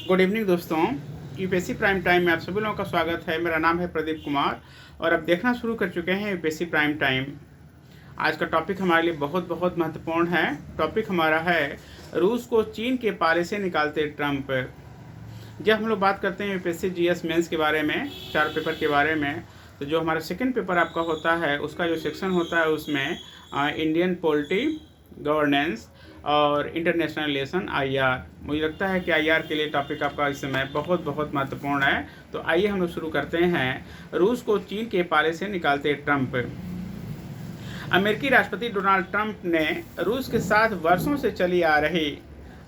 Good evening दोस्तों। UPSC prime time में आप सभी लोगों का स्वागत है। मेरा नाम है प्रदीप कुमार और अब देखना शुरू कर चुके हैं यूपीएससी प्राइम टाइम। आज का टॉपिक हमारे लिए बहुत बहुत महत्वपूर्ण है। टॉपिक हमारा है रूस को चीन के पाले से निकालते ट्रंप। जब हम लोग बात करते हैं यूपीएससी जीएस मेंस के बारे में, 4 पेपर के बारे में, तो जो हमारा सेकंड पेपर आपका होता है उसका जो सेक्शन होता है उसमें इंडियन पॉलिटी, गवर्नेंस और इंटरनेशनल रिलेशन आईआर। मुझे लगता है कि आईआर के लिए टॉपिक आपका इस समय बहुत बहुत महत्वपूर्ण है। तो आइए हम लोग शुरू करते हैं। रूस को चीन के पाले से निकालते ट्रंप। अमेरिकी राष्ट्रपति डोनाल्ड ट्रंप ने रूस के साथ वर्षों से चली आ रही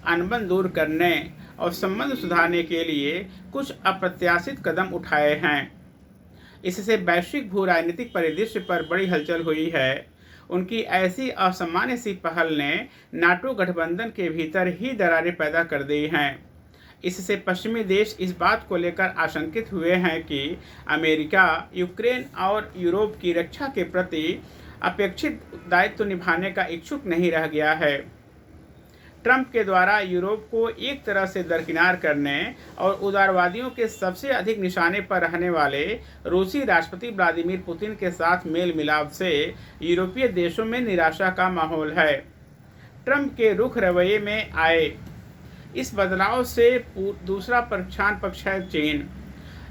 अनबन दूर करने और संबंध सुधारने के लिए कुछ अप्रत्याशित कदम उठाए हैं। इससे वैश्विक भू राजनीतिक परिदृश्य पर बड़ी हलचल हुई है। उनकी ऐसी असामान्य सी पहल ने नाटो गठबंधन के भीतर ही दरारें पैदा कर दी हैं। इससे पश्चिमी देश इस बात को लेकर आशंकित हुए हैं कि अमेरिका यूक्रेन और यूरोप की रक्षा के प्रति अपेक्षित दायित्व निभाने का इच्छुक नहीं रह गया है। ट्रंप के द्वारा यूरोप को एक तरह से दरकिनार करने और उदारवादियों के सबसे अधिक निशाने पर रहने वाले रूसी राष्ट्रपति व्लादिमीर पुतिन के साथ मेल मिलाप से यूरोपीय देशों में निराशा का माहौल है। ट्रंप के रुख रवैये में आए इस बदलाव से दूसरा परेशान पक्ष है चीन।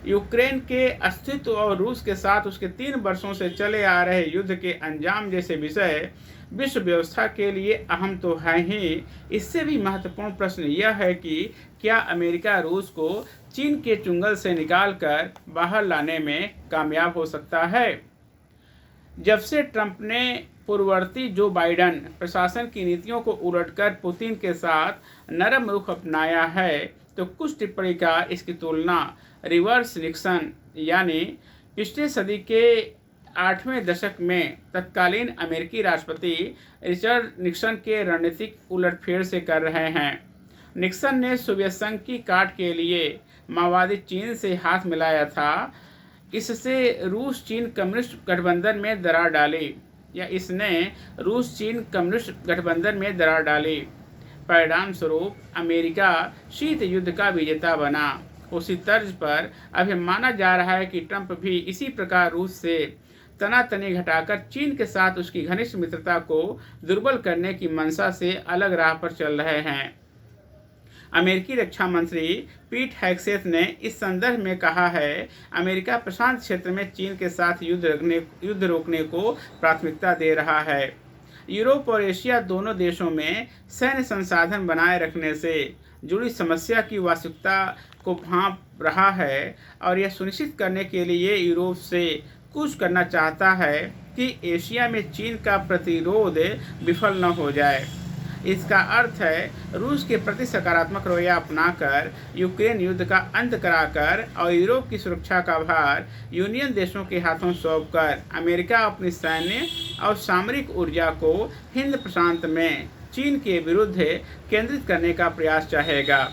यूक्रेन के अस्तित्व और रूस के साथ उसके 3 वर्षों से चले आ रहे युद्ध के अंजाम जैसे विषय विश्व व्यवस्था के लिए अहम तो है ही। इससे भी महत्वपूर्ण प्रश्न यह है कि क्या अमेरिका रूस को चीन के चुंगल से निकालकर बाहर लाने में कामयाब हो सकता है। जब से ट्रंप ने पूर्ववर्ती जो बाइडेन प्रशासन की नीतियों को उलटकर पुतिन के साथ नरम रुख अपनाया है, तो कुछ टिप्पणीकार इसकी तुलना रिवर्स निक्सन यानी पिछले सदी के 8वें दशक में तत्कालीन अमेरिकी राष्ट्रपति रिचर्ड निक्सन के रणनीतिक उलटफेर से कर रहे हैं। निक्सन ने सोवियत संघ की काट के लिए माओवादी चीन से हाथ मिलाया था। इससे रूस चीन कम्युनिस्ट गठबंधन में दरार डाली या इसने रूस चीन कम्युनिस्ट गठबंधन में दरार डाली। परिणाम स्वरूप अमेरिका शीत युद्ध का विजेता बना। उसी तर्ज पर अभी माना जा रहा है कि ट्रंप भी इसी प्रकार रूस से तनातनी घटाकर चीन के साथ उसकी घनिष्ठ मित्रता को दुर्बल करने की मंशा से अलग राह पर चल रहे हैं। अमेरिकी रक्षा मंत्री पीट हेगसेथ ने इस संदर्भ में कहा है, अमेरिका प्रशांत क्षेत्र में चीन के साथ युद्ध रोकने को प्राथमिकता दे रहा है। यूरोप और एशिया दोनों देशों में सैन्य संसाधन बनाए रखने से जुड़ी समस्या की वास्तविकता को भांप रहा है और यह सुनिश्चित करने के लिए यूरोप से कुछ करना चाहता है कि एशिया में चीन का प्रतिरोध विफल न हो जाए। इसका अर्थ है रूस के प्रति सकारात्मक रवैया अपनाकर यूक्रेन युद्ध का अंत कराकर और यूरोप की सुरक्षा का भार यूनियन देशों के हाथों सौंपकर अमेरिका अपनी सैन्य और सामरिक ऊर्जा को हिंद प्रशांत में चीन के विरुद्ध केंद्रित करने का प्रयास चाहेगा।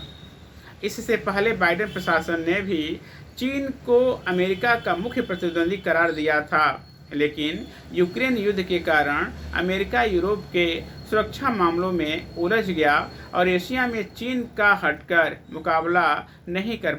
इससे पहले बाइडेन प्रशासन ने भी चीन को अमेरिका का मुख्य प्रतिद्वंदी करार दिया था, लेकिन यूक्रेन युद्ध के कारण अमेरिका यूरोप के सुरक्षा मामलों में उलझ गया और एशिया में चीन का डटकर मुकाबला नहीं कर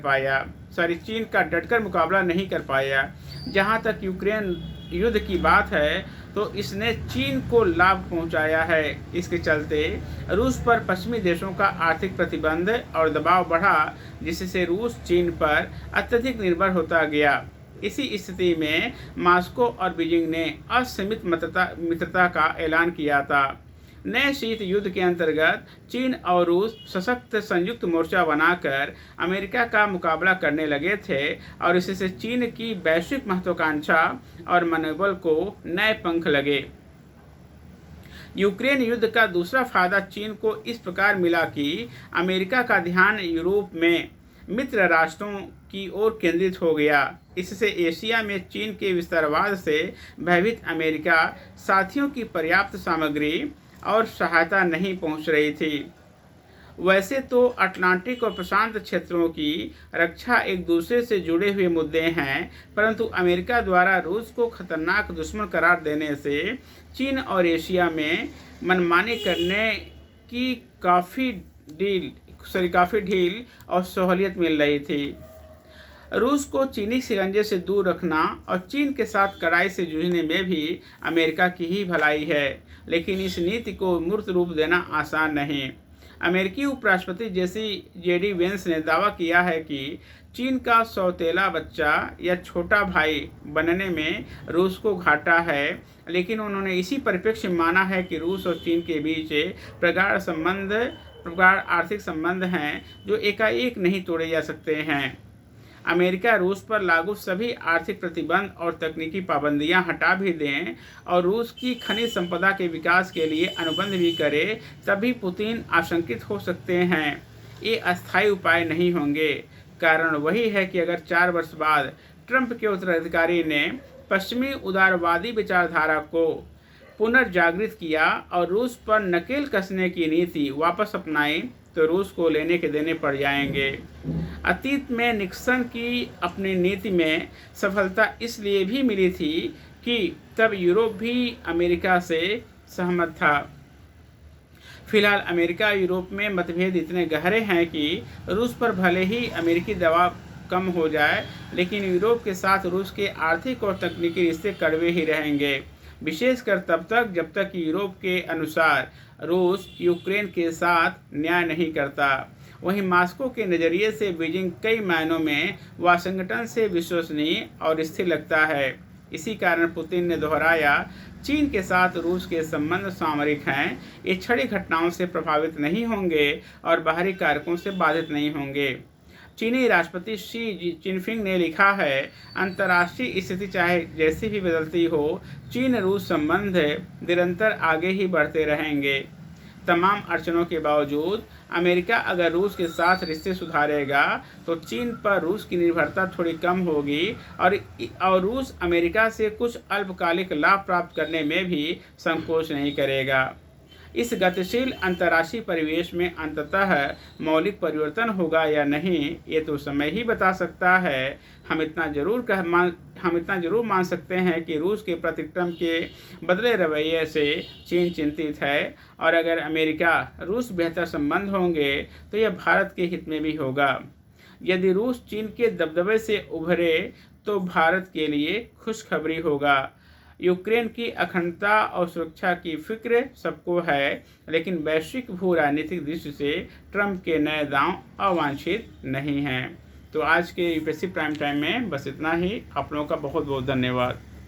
पाया। जहां तक यूक्रेन युद्ध की बात है तो इसने चीन को लाभ पहुंचाया है। इसके चलते रूस पर पश्चिमी देशों का आर्थिक प्रतिबंध और दबाव बढ़ा, जिससे रूस चीन पर अत्यधिक निर्भर होता गया। इसी स्थिति में मॉस्को और बीजिंग ने असीमित मित्रता का ऐलान किया था। नए शीत युद्ध के अंतर्गत चीन और रूस सशक्त संयुक्त मोर्चा बनाकर अमेरिका का मुकाबला करने लगे थे और इससे चीन की वैश्विक महत्वाकांक्षा और मनोबल को नए पंख लगे। यूक्रेन युद्ध का दूसरा फायदा चीन को इस प्रकार मिला कि अमेरिका का ध्यान यूरोप में मित्र राष्ट्रों की ओर केंद्रित हो गया। इससे एशिया में चीन के विस्तारवाद से भयभीत अमेरिका साथियों की पर्याप्त सामग्री और सहायता नहीं पहुंच रही थी। वैसे तो अटलांटिक और प्रशांत क्षेत्रों की रक्षा एक दूसरे से जुड़े हुए मुद्दे हैं, परंतु अमेरिका द्वारा रूस को खतरनाक दुश्मन करार देने से चीन और एशिया में मनमानी करने की काफ़ी ढील और सहूलियत मिल रही थी। रूस को चीनी शिकंजे से दूर रखना और चीन के साथ कड़ाई से जूझने में भी अमेरिका की ही भलाई है, लेकिन इस नीति को मूर्त रूप देना आसान नहीं। अमेरिकी उपराष्ट्रपति जेडी वेंस ने दावा किया है कि चीन का सौतेला बच्चा या छोटा भाई बनने में रूस को घाटा है, लेकिन उन्होंने इसी परिप्रेक्ष्य में माना है कि रूस और चीन के बीच प्रगाढ़ आर्थिक संबंध हैं जो एकाएक नहीं तोड़े जा सकते हैं। अमेरिका रूस पर लागू सभी आर्थिक प्रतिबंध और तकनीकी पाबंदियां हटा भी दें और रूस की खनिज संपदा के विकास के लिए अनुबंध भी करे, तभी पुतिन आशंकित हो सकते हैं। ये अस्थायी उपाय नहीं होंगे। कारण वही है कि अगर 4 वर्ष बाद ट्रंप के उत्तराधिकारी ने पश्चिमी उदारवादी विचारधारा को पुनर्जागृत किया और रूस पर नकेल कसने की नीति वापस अपनाई, तो रूस को लेने के देने पड़ जाएंगे। अतीत में निक्सन की अपनी नीति में सफलता इसलिए भी मिली थी कि तब यूरोप भी अमेरिका से सहमत था। फिलहाल अमेरिका यूरोप में मतभेद इतने गहरे हैं कि रूस पर भले ही अमेरिकी दबाव कम हो जाए, लेकिन यूरोप के साथ रूस के आर्थिक और तकनीकी रिश्ते कड़वे ही रहेंगे, विशेषकर तब तक जब तक यूरोप के अनुसार रूस यूक्रेन के साथ न्याय नहीं करता। वहीं मास्को के नज़रिए से बीजिंग कई मायनों में वाशिंगटन से विश्वसनीय और स्थिर लगता है। इसी कारण पुतिन ने दोहराया, चीन के साथ रूस के संबंध सामरिक हैं, ये छड़ी घटनाओं से प्रभावित नहीं होंगे और बाहरी कारकों से बाधित नहीं होंगे। चीनी राष्ट्रपति शी जिनपिंग ने लिखा है, अंतर्राष्ट्रीय स्थिति चाहे जैसी भी बदलती हो, चीन रूस संबंध निरंतर आगे ही बढ़ते रहेंगे। तमाम अड़चनों के बावजूद अमेरिका अगर रूस के साथ रिश्ते सुधारेगा तो चीन पर रूस की निर्भरता थोड़ी कम होगी और रूस अमेरिका से कुछ अल्पकालिक लाभ प्राप्त करने में भी संकोच नहीं करेगा। इस गतिशील अंतर्राष्ट्रीय परिवेश में अंततः मौलिक परिवर्तन होगा या नहीं, ये तो समय ही बता सकता है। हम इतना जरूर मान सकते हैं कि रूस के प्रति ट्रंप के बदले रवैये से चीन चिंतित है, और अगर अमेरिका रूस बेहतर संबंध होंगे तो यह भारत के हित में भी होगा। यदि रूस चीन के दबदबे से उभरे तो भारत के लिए खुशखबरी होगा। यूक्रेन की अखंडता और सुरक्षा की फिक्र सबको है, लेकिन वैश्विक भू राजनीतिक दृष्टि से ट्रंप के नए दांव अवांछित नहीं हैं। तो आज के यूपीएससी प्राइम टाइम में बस इतना ही। आप लोगों का बहुत बहुत धन्यवाद।